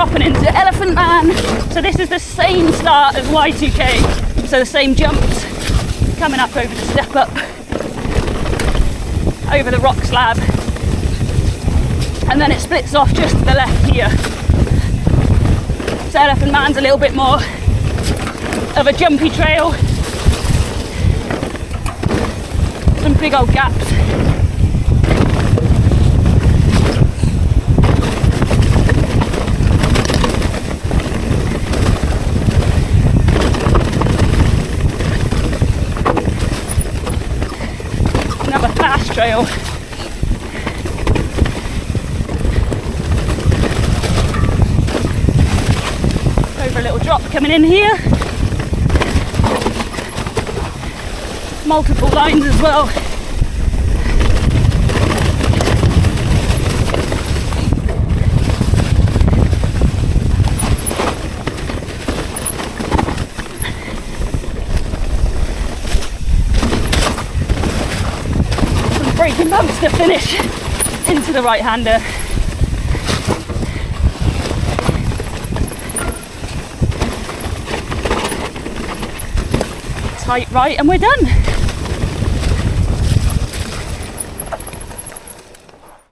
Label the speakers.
Speaker 1: up and into Elephant Man. So this is the same start as Y2K. So the same jumps, coming up over the step up, over the rock slab. And then it splits off just to the left here. So Elephant Man's a little bit more of a jumpy trail. Some big old gaps. Another fast trail. Over a little drop coming in here. Multiple lines as well. Some braking bumps to finish into the right-hander. Tight right, and we're done.